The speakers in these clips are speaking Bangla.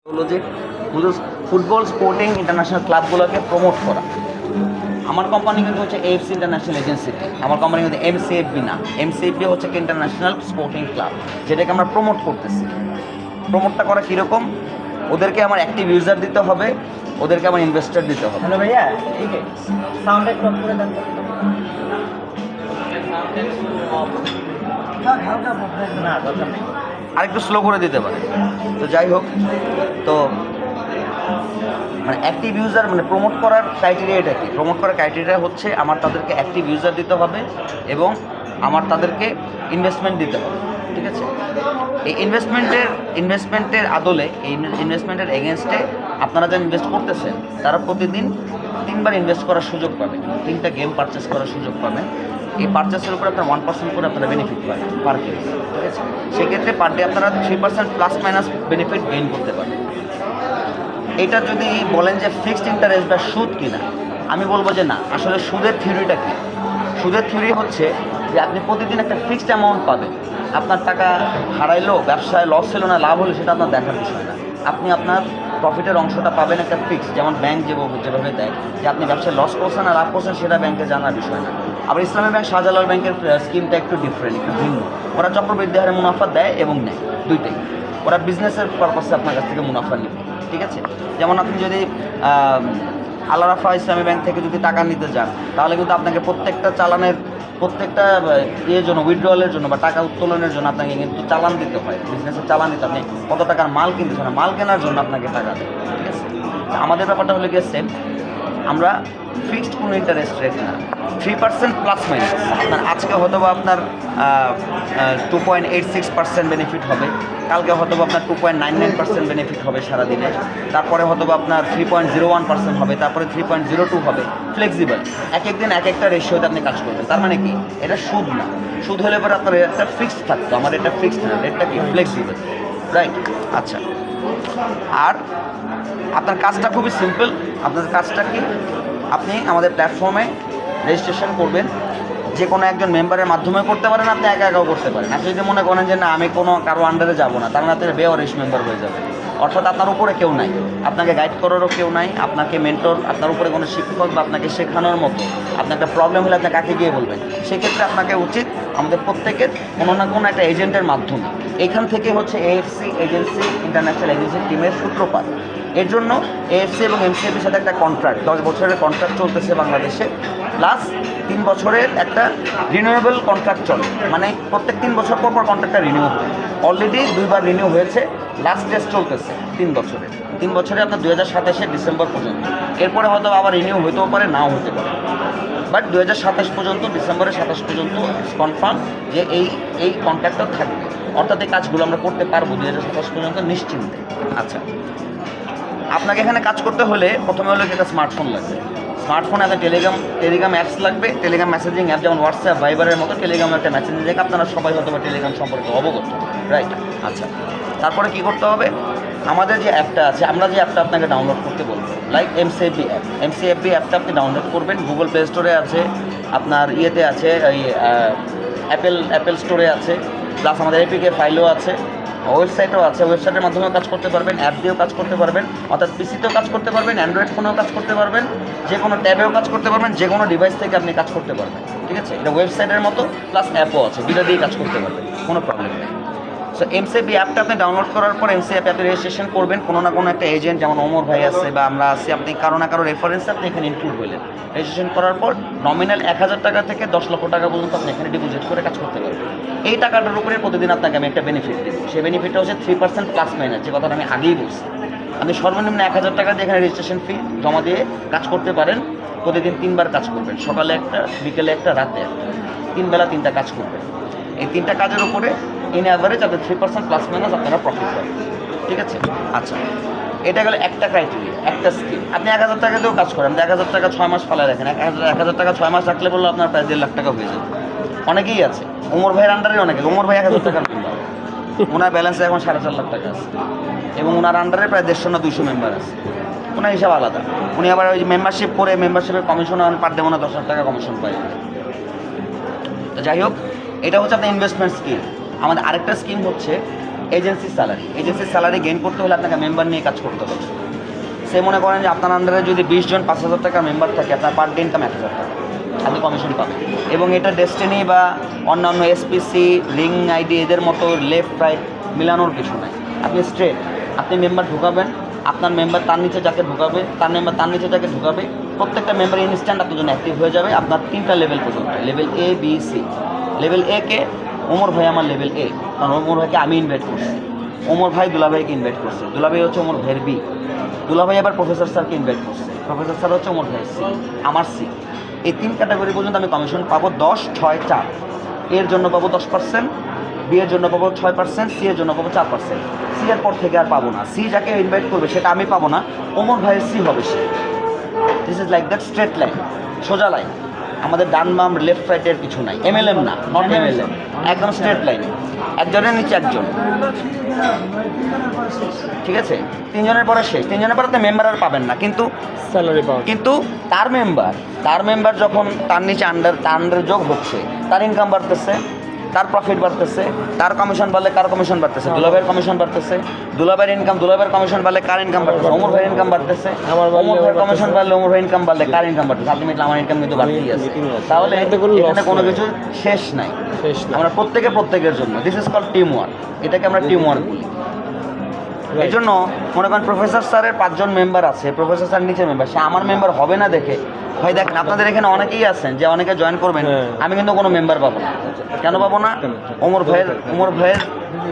হলো যে ফুটবল স্পোর্টিং ইন্টারন্যাশনাল ক্লাবগুলোকে প্রমোট করা। আমার কোম্পানি কিন্তু হচ্ছে এএফসি ইন্টারন্যাশনাল এজেন্সি, আমার কোম্পানি কিন্তু এমসিএফবি না। এমসিএফবি হচ্ছে ইন্টারন্যাশনাল স্পোর্টিং ক্লাব, যেটাকে আমরা প্রমোট করতেছি। প্রমোটটা করা কীরকম? ওদেরকে আমার অ্যাক্টিভ ইউজার দিতে হবে, ওদেরকে আমার ইনভেস্টর দিতে হবে। হ্যালো ভাইয়া, ঠিক আছে, সাউন্ড একটু অফ করে দেন। না দরকার নেই, আরেকটু স্লো করে দিতে পারে। তো যাই হোক, তো মানে অ্যাক্টিভ ইউজার মানে প্রমোট করার ক্রাইটেরিয়াটা কি? প্রমোট করার ক্রাইটেরিয়া হচ্ছে আমার তাদেরকে অ্যাক্টিভ ইউজার দিতে হবে এবং আমার তাদেরকে ইনভেস্টমেন্ট দিতে হবে। ঠিক আছে, এই ইনভেস্টমেন্টের আদলে, এই ইনভেস্টমেন্টের এগেনস্টে আপনারা যারা ইনভেস্ট করতেছেন তারা প্রতিদিন 3বার ইনভেস্ট করার সুযোগ পাবেন, 3টা গেম পারচেস করার সুযোগ পাবেন। এই পারচেসের উপরে আপনার 1% করে আপনারা বেনিফিট পাবেন পার গেম। ঠিক আছে, সেক্ষেত্রে পার ডে আপনারা 3% প্লাস মাইনাস বেনিফিট গেইন করতে পারেন। এটা যদি বলেন যে ফিক্সড ইন্টারেস্ট বা সুদ কিনা, আমি বলবো যে না। আসলে সুদের থিওরিটা কী? সুদের থিওরি হচ্ছে যে আপনি প্রতিদিন একটা ফিক্সড অ্যামাউন্ট পাবেন। আপনার টাকা হারাইলো, ব্যবসায় লস হলো না লাভ হলো, সেটা আপনার দেখার বিষয় না। আপনি আপনার প্রফিটের অংশটা পাবেন একটা ফিক্সড, যেমন ব্যাংক যেভাবে দেয় যে আপনি ব্যবসায় লস করছেন না লাভ করছেন, সেটা ব্যাংকে জানার বিষয় না। আবার ইসলামী ব্যাংক, শাহজালাল ব্যাংকের স্কিমটা একটু ডিফারেন্ট, একটু ভিন্ন। ওরা চক্রবৃদ্ধি হারে মুনাফা দেয় এবং নেয়, দুইটাই। ওরা বিজনেসের পারপাসে আপনার কাছ থেকে মুনাফা নেবে। ঠিক আছে, যেমন আপনি যদি আল রাফা ইসলামী ব্যাংক থেকে যদি টাকা নিতে যান, তাহলে কিন্তু আপনাকে প্রত্যেকটা ইয়ের জন্য, উইথড্রয়ালের জন্য বা টাকা উত্তোলনের জন্য আপনাকে কিন্তু চালান দিতে হয়। বিজনেসের চালান দিতে, আপনি কত টাকার মাল কিনতেছেন, মাল কেনার জন্য আপনাকে টাকা দেয়। ঠিক আছে, আমাদের ব্যাপারটা হলে গিয়ে সেম। আমরা ফিক্সড কোনো ইন্টারেস্ট রেট না, 3% প্লাস মাইনাস। আপনার আজকে হয়তো বা আপনার 2.86% বেনিফিট হবে, কালকে হয়তো বা আপনার 2.99% বেনিফিট হবে সারাদিনে, তারপরে হয়তো বা আপনার 3.01% হবে, তারপরে 3.02 হবে। ফ্লেক্সিবল, এক একদিন এক একটা রেশিওতে আপনি কাজ করবেন। তার মানে কি? এটা সুদ না। সুদ হলে পরে আপনার একটা ফিক্সড থাকতো, আমার এটা ফিক্সড না, রেটটা কি ফ্লেক্সিবল, রাইট? আচ্ছা, আর আপনার কাজটা খুবই সিম্পল। আপনার কাজটা কি? আপনি আমাদের প্ল্যাটফর্মে রেজিস্ট্রেশন করবেন, যে কোনো একজন মেম্বারের মাধ্যমে করতে পারেন, আপনি একা একাও করতে পারেন। আপনি যদি মনে করেন যে না আমি কোনো কারো আন্ডারে যাব না, তার মানে আপনি বেওয়ারিশ মেম্বার হয়ে যাবেন। অর্থাৎ আপনার উপরে কেউ নাই, আপনাকে গাইড করারও কেউ নাই, আপনাকে মেন্টর, আপনার উপরে কোনো শিক্ষক বা আপনাকে শেখানোর মতো। আপনার একটা প্রবলেম হলে আপনি কাকে গিয়ে বলবেন? সেক্ষেত্রে আপনাকে উচিত আমাদের প্রত্যেকের কোনো না কোনো একটা এজেন্টের মাধ্যমে। এখান থেকে হচ্ছে এএফসি এজেন্সি, ইন্টারন্যাশনাল এজেন্সি টিমের সূত্রপাত। এর জন্য এএফসি এবং এমসিএফের সাথে একটা কন্ট্রাক্ট, 10 বছরের কন্ট্রাক্ট চলতেছে বাংলাদেশে, প্লাস 3 বছরের একটা রিনিউয়েবল কন্ট্রাক্ট চলে। মানে প্রত্যেক 3 বছর পর পর কন্ট্রাক্টটা রিনিউ হয়। অলরেডি 2বার রিনিউ হয়েছে, লাস্ট টেস্ট চলতেছে 3 বছরে আপনার 2027 ডিসেম্বর পর্যন্ত। এরপরে হয়তো আবার রিনিউ হইতেও পারে, নাও হতে পারে, বাট 2027 পর্যন্ত, ডিসেম্বরের 27 পর্যন্ত কনফার্ম যে এই কন্ট্রাক্টটা থাকবে। অর্থাৎ এই কাজগুলো আমরা করতে পারবো 2027 পর্যন্ত নিশ্চিন্তে। আচ্ছা, আপনাকে এখানে কাজ করতে হলে প্রথমে হলো একটা স্মার্টফোন লাগবে। স্মার্টফোনে একটা টেলিগ্রাম অ্যাপস লাগবে, টেলিগ্রাম মেসেজিং অ্যাপ, যেমন হোয়াটসঅ্যাপ, ভাইবারের মতো টেলিগ্রাম একটা মেসেজিং অ্যাপ। আপনারা সবাই হয়তো বা টেলিগ্রাম সম্পর্কে অবগত, রাইট? আচ্ছা, তারপরে কী করতে হবে? আমাদের যে অ্যাপটা আছে, আমরা যে অ্যাপটা আপনাকে ডাউনলোড করতে বলবো, লাইক এমসিএফবি অ্যাপ। এমসিএফবি অ্যাপটা আপনি ডাউনলোড করবেন, গুগল প্লে স্টোরে আছে, আপনার ইয়েতে আছে, এই অ্যাপেল স্টোরে আছে, প্লাস আমাদের এপিকে ফাইলও আছে, ওয়েবসাইটও আছে। ওয়েবসাইটের মাধ্যমেও কাজ করতে পারবেন, অ্যাপ দিয়েও কাজ করতে পারবেন, অর্থাৎ পিসিতেও কাজ করতে পারবেন, অ্যান্ড্রয়েড ফোনেও কাজ করতে পারবেন, যে কোনো ট্যাবেও কাজ করতে পারবেন, যে কোনো ডিভাইস থেকে আপনি কাজ করতে পারবেন। ঠিক আছে, এটা ওয়েবসাইটের মতো প্লাস অ্যাপও আছে, দুটো দিয়ে কাজ করতে পারবেন, কোনো প্রবলেম নেই। সো এমসিএফবি অ্যাপটা আপনি ডাউনলোড করার পর এমসিএফ অ্যাপে রেজিস্ট্রেশন করবেন। কোনো না কোনো একটা এজেন্ট, যেমন ওমর ভাই আছে বা আমরা আছি, আপনি কারো না কারো রেফারেন্সে আপনি এখানে ইনক্লুড হইলেন। রেজিস্ট্রেশন করার পর নমিনাল 1000 টাকা থেকে 10 লক্ষ টাকা পর্যন্ত আপনি এখানে ডিপোজিট করে কাজ করতে পারবেন। এই টাকাটার উপরে প্রতিদিন আপনাকে আমি একটা বেনিফিট দিই। সেই বেনিফিটটা হচ্ছে 3% প্লাস মাইনাস, যে কথাটা আমি আগেই বলছি। আপনি সর্বনিম্ন 1000 টাকা দিয়ে এখানে রেজিস্ট্রেশন ফি জমা দিয়ে কাজ করতে পারেন। প্রতিদিন 3বার কাজ করবেন, সকালে একটা, বিকেলে একটা, রাতে একটা, 3 বেলা 3টা কাজ করবেন। এই 3টা কাজের উপরে ইন অ্যাভারেজ আপনার 3% প্লাস মাইনাস আপনারা প্রফিট পাবেন। ঠিক আছে, আচ্ছা, এটা গেল একটা ক্রাইটেরিয়া, একটা স্কিম। আপনি 1000 টাকা দিয়েও কাজ করেন, 1000 টাকা 6 মাস ফালায় রাখেন, 1000 টাকা 6 মাস রাখলে বললো আপনার প্রায় 1.5 লাখ টাকা হয়ে যাবে। অনেকেই আছে, ওমর ভাইয়ের আন্ডারে অনেকে, ওমর ভাই 1000 টাকার মেম্বার, ওনার ব্যালেন্সে এখন 4.5 লাখ টাকা আছে, এবং ওনার আন্ডারে প্রায় 150 না 200 মেম্বার আছে। ওনার হিসাব আলাদা। উনি আবার ওই মেম্বারশিপ করে, মেম্বারশিপের কমিশন পার দেবো না, 10 লাখ টাকা কমিশন পাই। তো যাই হোক, এটা হচ্ছে আপনার ইনভেস্টমেন্ট স্কিম। আমাদের আরেকটা স্কিম হচ্ছে এজেন্সির স্যালারি গেইন করতে হলে আপনাকে মেম্বার নিয়ে কাজ করতে হবে। সে মনে করেন যে আপনার আন্ডারে যদি 20 জন 5,000 টাকা মেম্বার থাকে, আপনার পার ডে ইনকাম 1,000 টাকা আপনি কমিশন পাবেন। এবং এটা ডেস্টিনি বা অন্যান্য এসপিসি, রিং আইডি এদের মতো লেফট রাইট মিলানোর কিছু নাই। আপনি স্ট্রেট, আপনি মেম্বার ঢুকাবেন, আপনার মেম্বার তার নিচে যাকে ঢুকাবে, তার মেম্বার তার নিচে যাকে ঢুকাবে, প্রত্যেকটা মেম্বার ইনস্ট্যান্ট আপনার জন্য অ্যাক্টিভ হয়ে যাবে। আপনার 3টা লেভেল পর্যন্ত, level A B C. Level এ কে ওমর ভাই আমার লেভেল এ, কারণ ওমর ভাইকে আমি ইনভাইট করছি। ওমর ভাই দুলাভাইকে ইনভাইট করছে, দুলাভাই হচ্ছে ওমর ভাইয়ের বি, দুলাভাই আবার প্রফেসর স্যারকে ইনভাইট করছে, প্রফেসর স্যার হচ্ছে ওমর ভাইয়ের সি, আমার সি। এই 3 ক্যাটাগরি পর্যন্ত আমি কমিশন পাবো 10, 6, 4। এর জন্য পাবো 10%, বি এর জন্য পাবো 6%, সি এর জন্য পাবো 4%। সি এর পর থেকে আর পাবো না। সি যাকে ইনভাইট করবে সেটা আমি পাবো না, ওমর ভাইয়ের সি হবে সে। This is like that, straight line, সোজা লাইন। আমাদের ডান বাম লেফট রাইটের কিছু নাই, এমএলএম না, নট এমএলএম, একদম স্ট্রেট লাইন, একজনের নিচে একজন। ঠিক আছে, 3 জনের পরে শেষ। 3 জনের পরে তো মেম্বার আর পাবেন না, কিন্তু স্যালারি পাওয়া কিন্তু তার মেম্বার যখন তার নিচে আন্ডার যোগ হচ্ছে, তার ইনকাম বাড়তেছে, তার প্রফিট বাড়তেছে, তার কমিশন বাড়লে কার কমিশন বাড়তেছে, দুলাভাইয়ের কমিশন বাড়তেছে, দুলাভাইয়ের কমিশন বাড়লে কার ইনকাম বাড়তেছে, ওমর ভাইয়ের ইনকাম বাড়তেছে, ওমর ভাইয়ের কমিশন বাড়লে ওমর ভাইয়ের ইনকাম বাড়লে কার ইনকাম বাড়তেছে, আলটিমেটলি আমার ইনকাম কিন্তু বাড়তেই আছে। তাহলে এখানে কোনো কিছু শেষ নাই। আমরা প্রত্যেকের জন্য, this is call team work, এটাকে আমরা টিম ওয়ার্ক বলি। এই জন্য মনে করেন প্রফেসর স্যারের 5 জন মেম্বার আছে, প্রফেসর স্যার নিচে মেম্বার, সে আমার মেম্বার হবে না দেখে, ভাই দেখেন আপনাদের এখানে অনেকেই আছেন যে অনেকে জয়েন করবেন, আমি কিন্তু কোনো মেম্বার পাবো না। কেন পাবো না? ওমর ভাইয়ের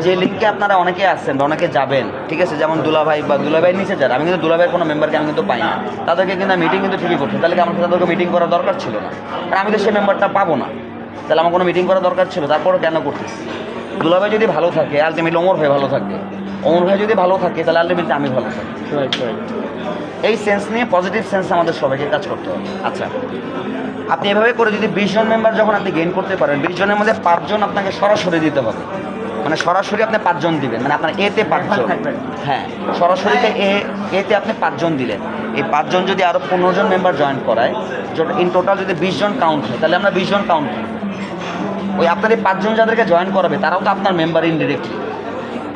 যে লিঙ্কে আপনারা অনেকে আসছেন বা অনেকে যাবেন, ঠিক আছে, যেমন দুলাভাই বা দুলাভাইয়ের নিচে যারা, আমি কিন্তু দুলাভাইয়ের কোনো মেম্বারকে আমি কিন্তু পাই না। তাদেরকে কিন্তু মিটিং কিন্তু ঠিকই করছে, তাহলে আমাকে তাদেরকে মিটিং করার দরকার ছিল না, কারণ আমি তো সেই মেম্বারটা পাবো না। তাহলে আমার কোনো মিটিং করার দরকার ছিল, তারপরও কেন করতেছি? দুলাভাই যদি ভালো থাকে আলটিমেটলি ওমর ভাই ভালো থাকবে, ওমর ভাই যদি ভালো থাকে তাহলে আলটিমেটলি আমি ভালো থাকি। এই সেন্স নিয়ে, পজিটিভ সেন্স আমাদের সবাইকে কাজ করতে হবে। আচ্ছা, আপনি এভাবে করে যদি 20 জন মেম্বার যখন আপনি গেইন করতে পারেন, 20 জনের মধ্যে 5 জন আপনাকে সরাসরি দিতে হবে, মানে সরাসরি আপনি 5 জন দিবেন, মানে আপনার এতে 5 জন, হ্যাঁ সরাসরিতে এতে আপনি 5 জন দিলেন। এই 5 জন যদি আরও 15 জন মেম্বার জয়েন করায়, ইন টোটাল যদি 20 জন কাউন্ট হয়, তাহলে আমরা 20 জন কাউন্ট করি। ওই আপনার এই 5 জন যাদেরকে জয়েন করাবে তারাও তো আপনার মেম্বার ইনডিরেক্টলি।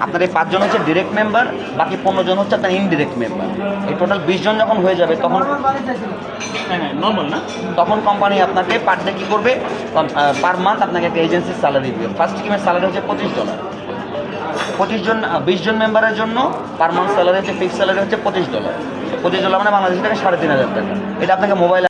আপনার এই 5 জন হচ্ছে ডিরেক্ট মেম্বার, বাকি 15 জন হচ্ছে আপনার ইনডিরেক্ট মেম্বার। এই টোটাল 20 জন যখন হয়ে যাবে তখন কোম্পানি আপনাকে পার ডে কী করবে, পার মান্থ আপনাকে একটা এজেন্সির স্যালারি দিবে। ফার্স্ট স্কিমের স্যালারি হচ্ছে $25। 20 জন মেম্বারের জন্য পার মান্থ স্যালারি হচ্ছে, ফিক্স স্যালারি হচ্ছে $25। $25 মানে বাংলাদেশি টাকা 3,500 টাকা। এটা আপনাকে মোবাইল